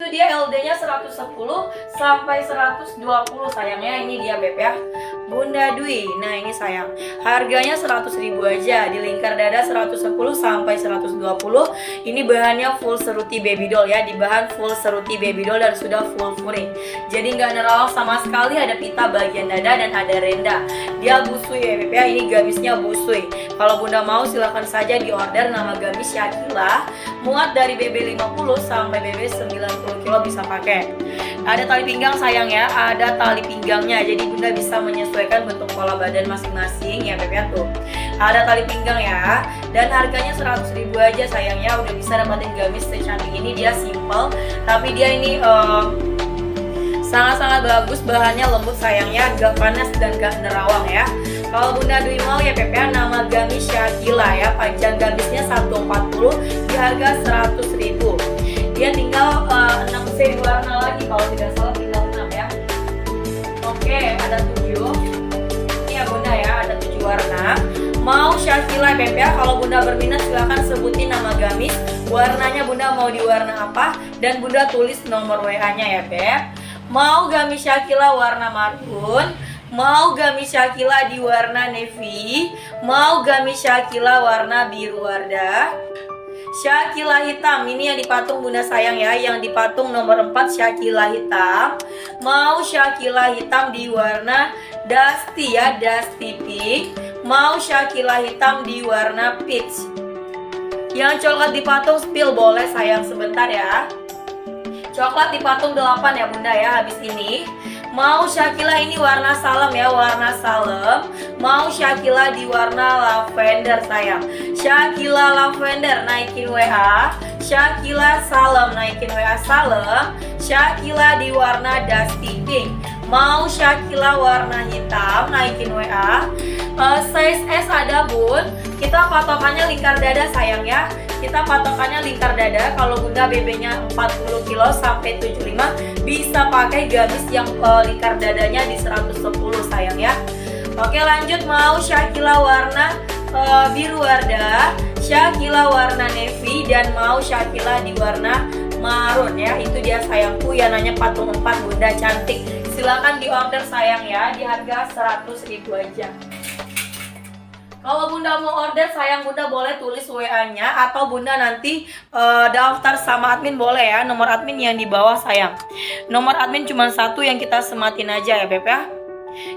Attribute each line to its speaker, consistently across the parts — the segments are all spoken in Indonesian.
Speaker 1: dia LD-nya 110 sampai 120 sayangnya. Ini dia Beb ya, Bunda Dwi. Nah ini sayang, harganya 100.000 aja. Di lingkar dada 110 sampai 120. Ini bahannya full seruti baby doll ya, di bahan full seruti baby doll dan sudah full furing. Jadi nggak nerawang sama sekali. Ada pita bagian dada dan ada renda. Dia busui ya Beb ya, ini gamisnya busui. Kalau Bunda mau silahkan saja di order. Nama gamis Syakila, muat dari BB 50 sampai BB 90 kilo bisa pakai. Ada tali pinggang sayang ya, ada tali pinggangnya. Jadi Bunda bisa menyesuaikan bentuk pola badan masing-masing ya Beb ya tuh. Ada tali pinggang ya. Dan harganya 100.000 aja sayangnya. Udah bisa dapatin gamis secantik ini. Dia simple tapi dia ini sangat-sangat bagus, bahannya lembut sayangnya, gak panas dan gak nerawang ya. Kalau Bunda Dwi mau ya Beb ya, nama gamis Syakila ya, panjang gamisnya 140 di harga 100.000. Dia tinggal 6 seri warna lagi, kalau tidak salah tinggal 6 ya. Oke, ada 7. Ini ya Bunda ya, ada 7 warna. Mau Syakila Beb ya, kalau Bunda berminat silahkan sebutin nama gamis, warnanya Bunda mau di warna apa, dan Bunda tulis nomor WA-nya ya Beb. Mau gamis Syakila warna marun, mau gamis Syakila di warna navy, mau gamis Syakila warna biru wardah, Syakila hitam, ini yang dipatung Bunda sayang ya, yang dipatung nomor 4 Syakila hitam. Mau Syakila hitam di warna dusty ya, dusty pink. Mau Syakila hitam di warna peach. Yang coklat dipatung spill boleh sayang sebentar ya. Coklat dipatung 8 ya Bunda ya habis ini. Mau Syakila ini warna salem ya, warna salem. Mau Syakila di warna lavender sayang. Syakila lavender naikin WA. Syakila salem naikin WA salem. Syakila di warna dusty pink. Mau Syakila warna hitam naikin WA. Size S ada Bun. Kita patokannya lingkar dada sayang ya. Kita patokannya lingkar dada. Kalau Bunda BB-nya 40 kilo sampai 75 bisa pakai gamis yang lingkar dadanya di 110 sayang ya. Oke lanjut, mau Syakila warna biru wardah, Syakila warna navy, dan mau Syakila di warna marun ya. Itu dia sayangku yang nanya patung 4 Bunda cantik. Silakan di order sayang ya, di harga 100.000 aja. Kalau Bunda mau order sayang, Bunda boleh tulis WA-nya atau Bunda nanti daftar sama admin boleh ya. Nomor admin yang di bawah sayang. Nomor admin cuma satu yang kita sematin aja ya Beb ya.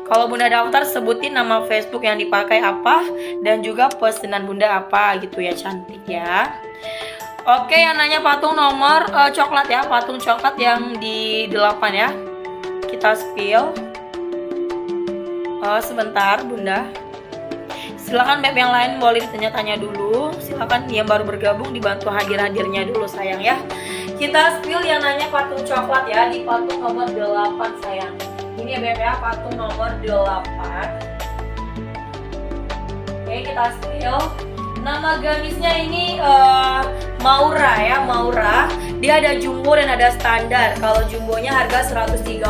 Speaker 1: Kalau Bunda daftar sebutin nama Facebook yang dipakai apa dan juga pesanan Bunda apa gitu ya, cantik ya. Oke, yang nanya patung nomor coklat ya, patung coklat yang di 8 ya. Kita spill. Sebentar Bunda. Silakan Beb yang lain boleh ditanya-tanya dulu. Silakan yang baru bergabung dibantu hadir-hadirnya dulu sayang ya. Kita spill yang nanya patung coklat ya, di patung nomor 8 sayang. Ini ya Beb ya, patung nomor 8. Oke, kita spill. Nama gamisnya ini Maura ya, Maura. Dia ada jumbo dan ada standar. Kalau jumbonya harga 130,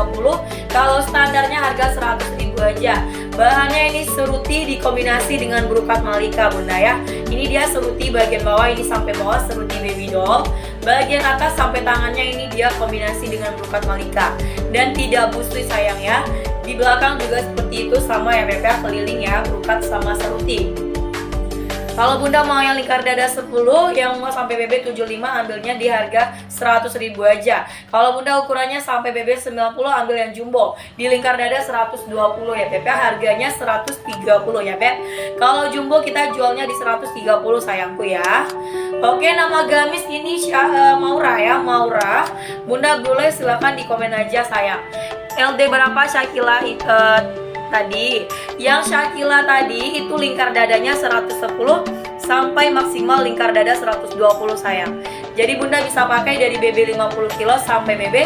Speaker 1: kalau standarnya harga 100.000 aja. Bahannya ini seruti dikombinasi dengan brokat malika Bunda ya. Ini dia seruti bagian bawah, ini sampai bawah seruti baby doll. Bagian atas sampai tangannya ini dia kombinasi dengan brokat malika. Dan tidak busui sayang ya. Di belakang juga seperti itu sama ya Beb ya, keliling ya, brokat sama seruti. Kalau Bunda mau yang lingkar dada 10, yang mau sampai BB 75 ambilnya di harga 100.000 aja. Kalau Bunda ukurannya sampai BB 90 ambil yang jumbo. Di lingkar dada 120 ya Beb ya, harganya 130 ya Beb. Kalau jumbo kita jualnya di 130 sayangku ya. Oke, nama gamis ini Maura ya, Maura. Bunda boleh silakan di komen aja sayang. LD berapa Syakila tadi? Yang Syakila tadi itu lingkar dadanya 110 sampai maksimal lingkar dada 120 sayang. Jadi Bunda bisa pakai dari BB 50 kilo sampai BB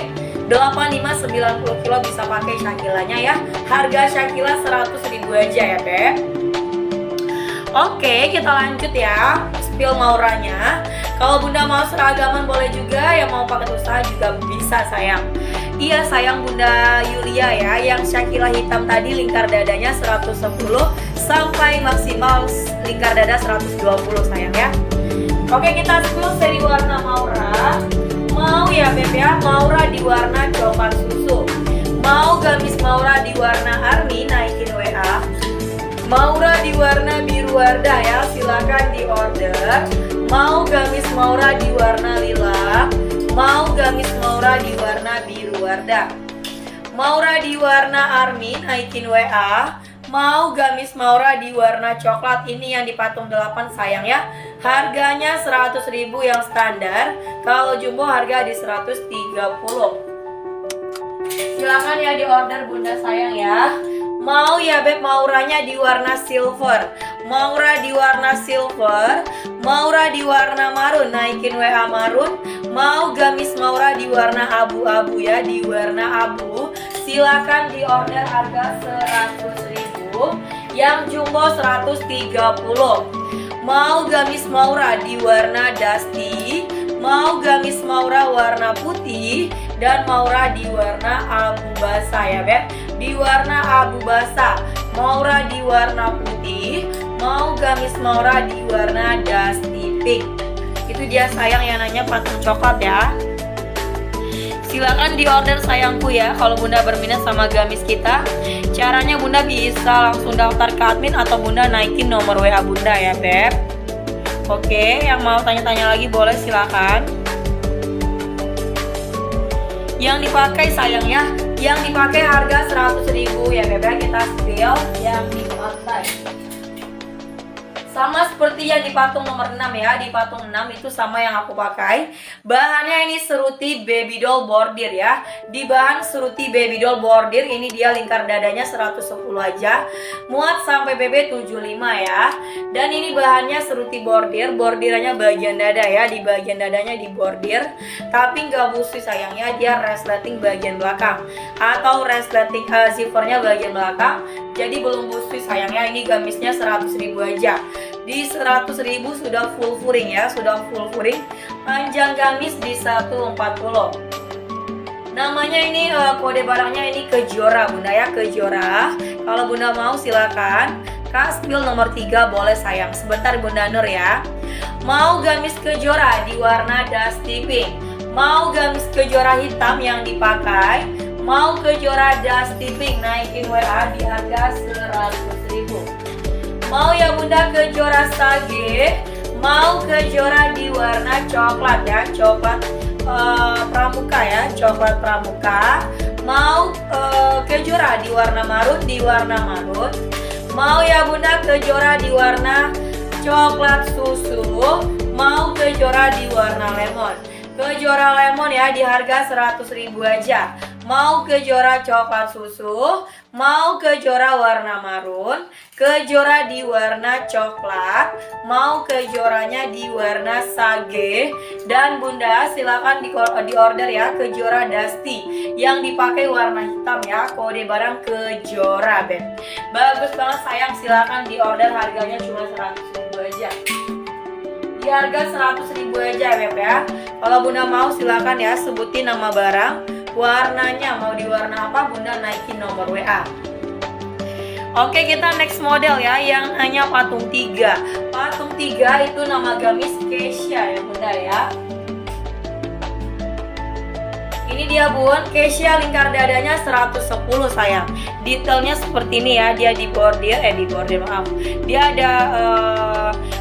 Speaker 1: 85-90 kilo bisa pakai Syakilanya ya. Harga Syakila 100.000 aja ya Beb. Oke, kita lanjut ya, spill Mauranya. Kalau Bunda mau seragaman boleh juga, yang mau pakai usaha juga bisa sayang. Iya sayang Bunda Yulia ya, yang Syakila hitam tadi lingkar dadanya 110 sampai maksimal lingkar dada 120 sayang ya. Oke, kita spill seri warna Maura. Mau ya Beb ya, Maura di warna coklat susu. Mau gamis Maura di warna army, naikin WA. Maura di warna biru wardah ya, silakan di order. Mau gamis Maura di warna lila. Mau gamis Maura di warna biru wardah. Maura di warna army, naikin WA. Mau gamis Maura di warna coklat, ini yang di patung 8 sayang ya. Harganya 100.000 yang standar. Kalau jumbo harga di 130. Silakan ya di order bunda sayang ya. Mau ya Beb Mauranya di warna silver. Maura di warna silver. Maura di warna marun, naikin WA marun. Mau gamis Maura di warna abu-abu ya, di warna abu. Silakan di order harga 100.000. Yang jumbo 130. Mau gamis Maura di warna dusty. Mau gamis Maura warna putih. Dan Maura di warna abu basah ya Beb. Di warna abu basah. Maura di warna putih. Mau gamis Maura di warna dusty pink. Itu dia sayang yang nanya patung coklat ya. Silakan di order sayangku ya. Kalau bunda berminat sama gamis kita, caranya bunda bisa langsung daftar ke admin atau bunda naikin nomor WA bunda ya Beb. Oke, yang mau tanya-tanya lagi boleh silakan. Yang dipakai sayang ya, yang dipakai harga 100.000 ya Beb ya, kita spill yang dipakai. Sama seperti yang di patung nomor 6 ya. Di patung 6 itu sama yang aku pakai. Bahannya ini seruti baby doll bordir ya. Di bahan seruti baby doll bordir, ini dia lingkar dadanya 110 aja. Muat sampai BB 75 ya. Dan ini bahannya seruti bordir. Bordirannya bagian dada ya. Di bagian dadanya di bordir. Tapi nggak busui sayangnya, dia resleting bagian belakang. Atau resleting zippernya bagian belakang. Jadi belum busui sayangnya, ini gamisnya 100.000 aja. Di 100.000 sudah full furing ya, sudah full furing. Panjang gamis di 140. Namanya ini kode barangnya ini Kejora bunda ya, Kejora. Kalau bunda mau silakan. Kaspil nomor 3 boleh sayang. Sebentar bunda Nur ya. Mau gamis Kejora di warna dusty pink. Mau gamis Kejora hitam yang dipakai. Mau Kejora dusty pink, naikin WA di harga 100.000. Mau ya bunda Kejora sage. Mau Kejora di warna coklat ya, coklat pramuka ya, coklat pramuka. Mau Kejora di warna marun, di warna marun. Mau ya bunda Kejora di warna coklat susu. Mau Kejora di warna lemon. Kejora lemon ya di harga 100.000 aja. Mau Kejora coklat susu, mau Kejora warna marun, Kejora di warna coklat, mau Kejoranya di warna sage. Dan bunda silakan di order ya, Kejora dusty yang dipakai warna hitam ya, kode barang Kejora Beb. Bagus banget sayang, silakan di order, harganya cuma 100.000 aja. Di harga 100.000 aja Beb ya. Kalau bunda mau silakan ya, sebutin nama barang, warnanya mau di warna apa, bunda naikin nomor WA. Oke, kita next model ya, yang hanya patung 3. Patung 3 itu nama gamis Keisha ya bunda ya. Ini dia bun, Keisha lingkar dadanya 110 sayang. Detailnya seperti ini ya, dia di bordir maaf. Dia ada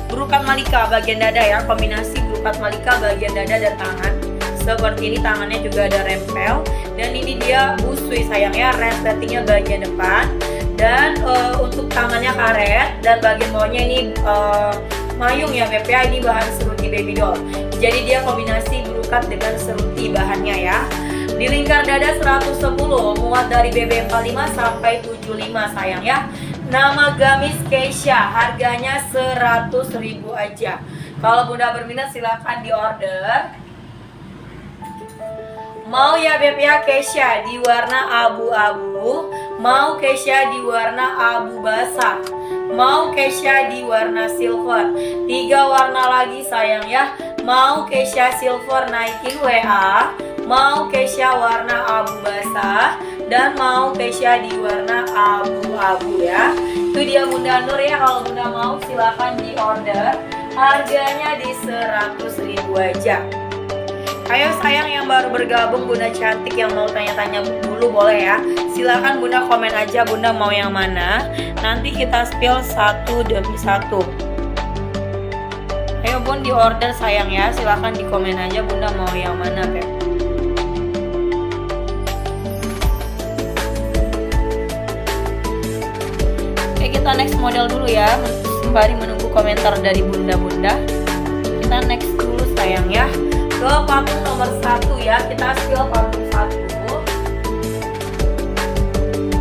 Speaker 1: berukat malika bagian dada ya, kombinasi berukat malika bagian dada dan tangan. Seperti ini, tangannya juga ada rempel. Dan ini dia busui sayangnya, resletingnya bagian depan. Dan untuk tangannya karet. Dan bagian bawahnya ini mayung ya Beb ya. Ini bahan seruti baby doll. Jadi dia kombinasi berukat dengan seruti bahannya ya. Di lingkar dada 110, muat dari BB 45 sampai 75 sayang ya. Nama gamis Keisha, harganya 100.000 aja. Kalau bunda berminat silakan di order. Mau ya Beb ya Keisha di warna abu-abu, mau Keisha di warna abu basah, mau Keisha di warna silver. 3 warna lagi sayang ya. Mau Keisha silver, naikin WA. Mau Keisha warna abu basah, dan mau Keisha di warna abu-abu ya. Itu dia bunda Nur ya. Kalau bunda mau silakan di order, harganya di 100.000 aja. Ayo sayang yang baru bergabung, Bunda cantik yang mau tanya-tanya dulu boleh ya. Silakan Bunda komen aja Bunda mau yang mana. Nanti kita spill satu demi satu. Ayo Bun di order sayang ya. Silakan di komen aja Bunda mau yang mana Beb. Oke, kita next model dulu ya. Sembari menunggu komentar dari Bunda-bunda. Kita next dulu sayang ya. Ke patung nomor 1 ya, kita spill patung 1.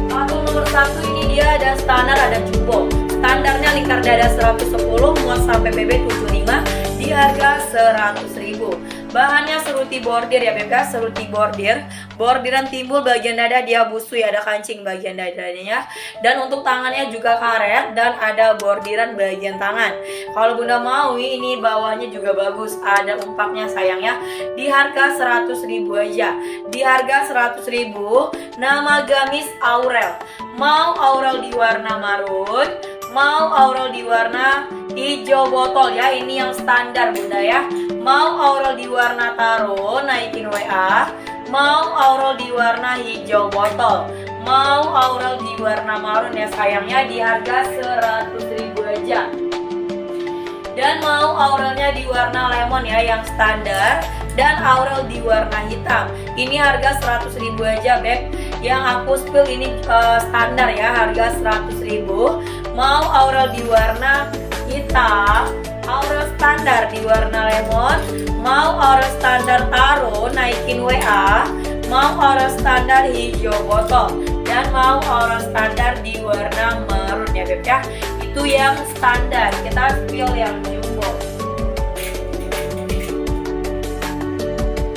Speaker 1: Patung nomor 1 ini dia ada standar, ada jumbo. Standarnya lingkar dada 110, muat sampai BB 75 di harga 100.000. Bahannya seruti bordir ya Beb, seruti bordir. Bordiran timbul bagian dada dia busui, ada kancing bagian dadanya. Dan untuk tangannya juga karet dan ada bordiran bagian tangan. Kalau Bunda mau ini bawahnya juga bagus, ada empaknya sayangnya. Di harga 100.000 aja. Di harga 100.000. Nama gamis Aurel. Mau Aurel di warna marun, mau Aurel di warna hijau botol ya, ini yang standar Bunda ya. Mau Aurel di warna taro, naikin WA. Mau Aurel di warna hijau botol, mau Aurel di warna marun ya sayangnya, di harga 100.000 aja. Dan mau Aurelnya di warna lemon ya yang standar, dan Aurel di warna hitam. Ini harga 100.000 aja Beb. Yang aku spill ini standar ya, harga 100.000. Mau Aurel di warna hitam, Aurel standar di warna lemon, mau Aurel standar taro, naikin WA, mau Aurel standar hijau botol, dan mau Aurel standar di warna marun ya Beb ya. Itu yang standar, kita spill yang jumbo.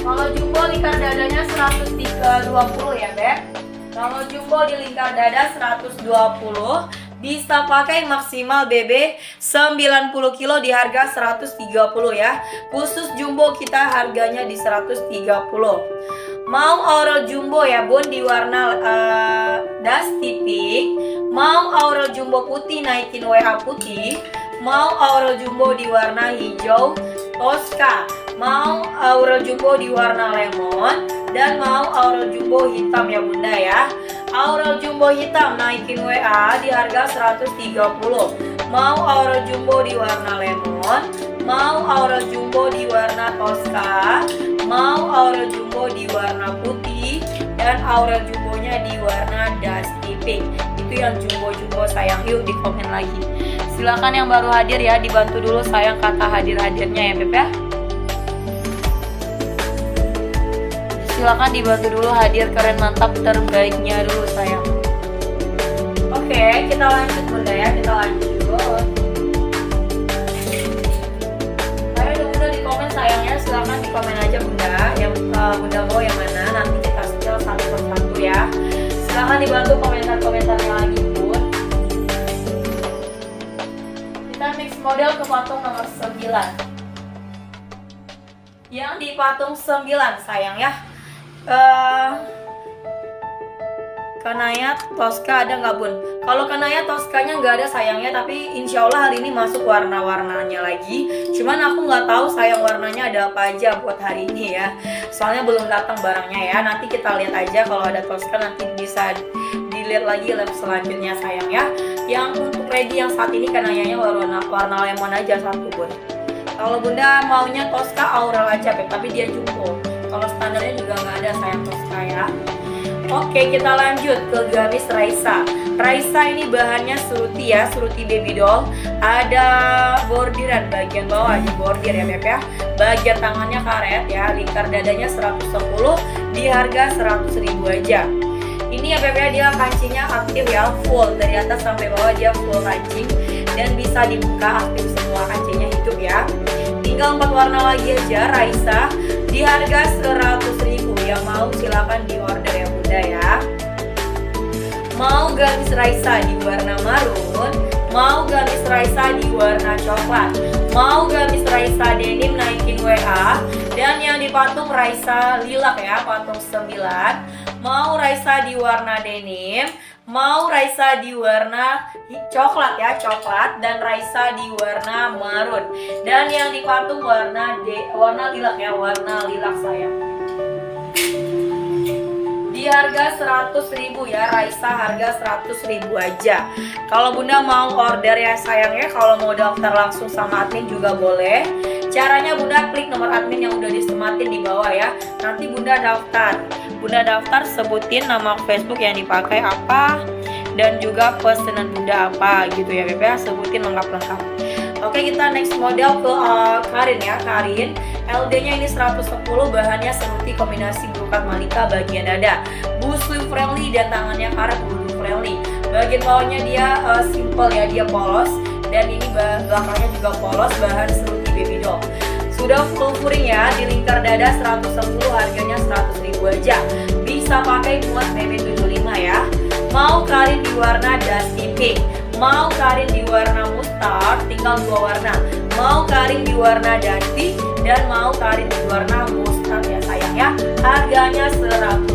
Speaker 1: Kalau jumbo lingkar dadanya 120 ya Beb. Kalau jumbo di lingkar dada 120, bisa pakai maksimal BB 90 kilo di harga 130 ya. Khusus jumbo kita harganya di 130. Mau Aurel jumbo ya Bun di warna dusty pink, mau Aurel jumbo putih naikin WA putih, mau Aurel jumbo di warna hijau Tosca, mau Aurel jumbo di warna lemon, dan mau Aurel jumbo hitam ya Bunda ya. Aurel jumbo hitam naikin WA di harga 130. Mau Aurel jumbo di warna lemon, mau Aurel jumbo di warna Tosca, mau Aurel jumbo di warna putih, dan Aurel jumbonya di warna dusty pink. Itu yang jumbo-jumbo sayang, yuk di komen lagi. Silakan yang baru hadir ya, dibantu dulu sayang kata hadir-hadirnya ya Beb ya. Silakan dibantu dulu hadir, keren mantap terbaiknya dulu sayang. Oke, kita lanjut Bunda ya, kita lanjut. Ayo Bunda di komen sayangnya, silakan di komen aja Bunda yang Bunda mau yang mana, nanti kita spill satu persatu ya. Silakan dibantu komentar-komentarnya lagi Bun. Kita next model ke patung nomor 9. Yang di patung 9 sayang ya. Kanaya Tosca ada nggak Bun? Kalau Kanaya Toscanya nggak ada sayangnya, tapi insya Allah hari ini masuk warna-warnanya lagi. Cuman aku nggak tahu sayang warnanya ada apa aja buat hari ini ya. Soalnya belum datang barangnya ya. Nanti kita lihat aja kalau ada Tosca, nanti bisa dilihat lagi live selanjutnya sayang ya. Yang untuk ready yang saat ini Kanayanya warna lemon aja satu Bun. Kalau Bunda maunya Tosca Aurel aja Beb, tapi dia jumbo. Kalau standarnya juga nggak ada sayang Tosca ya. Oke, kita lanjut ke gamis Raisa. Raisa ini bahannya seruti ya, seruti baby doll. Ada bordiran bagian bawah di bordir ya Beb ya. Bagian tangannya karet ya, lingkar dadanya 110 di harga 100.000 aja. Ini ya Beb ya, dia kancingnya aktif ya, full dari atas sampai bawah dia full kancing dan bisa dibuka aktif semua, kancingnya hidup ya. Tinggal 4 warna lagi aja Raisa di harga 100.000. Yang mau silakan di order ya Bunda ya. Mau gamis Raisa di warna marun, mau gamis Raisa di warna coklat, mau gamis Raisa denim naikin WA, dan yang di patung Raisa lilac ya, patung 9. Mau Raisa di warna denim, Mau Raisa di warna coklat ya, coklat, dan Raisa di warna maroon. Dan yang di patung warna lilac ya, warna lilac sayang. Di harga 100.000 ya, Raisa harga 100.000 aja. Kalau Bunda mau order ya sayang ya, kalau mau daftar langsung sama admin juga boleh. Caranya Bunda klik nomor admin yang udah disematin di bawah ya. Nanti Bunda daftar. Bunda daftar, sebutin nama Facebook yang dipakai apa dan juga pesanan Bunda apa gitu ya Beb ya, sebutin lengkap-lengkap. Oke, kita next model ke Karin ya. Karin LD nya ini 110, bahannya seruti kombinasi brokat malika bagian dada, buslim friendly dan tangannya karet bulu friendly. Bagian bawahnya dia simple ya, dia polos, dan ini belakangnya juga polos, bahan seruti baby doll. Sudah full furing ya, di lingkar dada 110, harganya 100.000 aja. Bisa pakai buat BB75 ya. Mau Karin di warna dusty pink, mau Karin di warna mustard, tinggal 2 warna. Mau Karin di warna dusty dan mau Karin di warna mustard ya sayang ya. Harganya 100.000.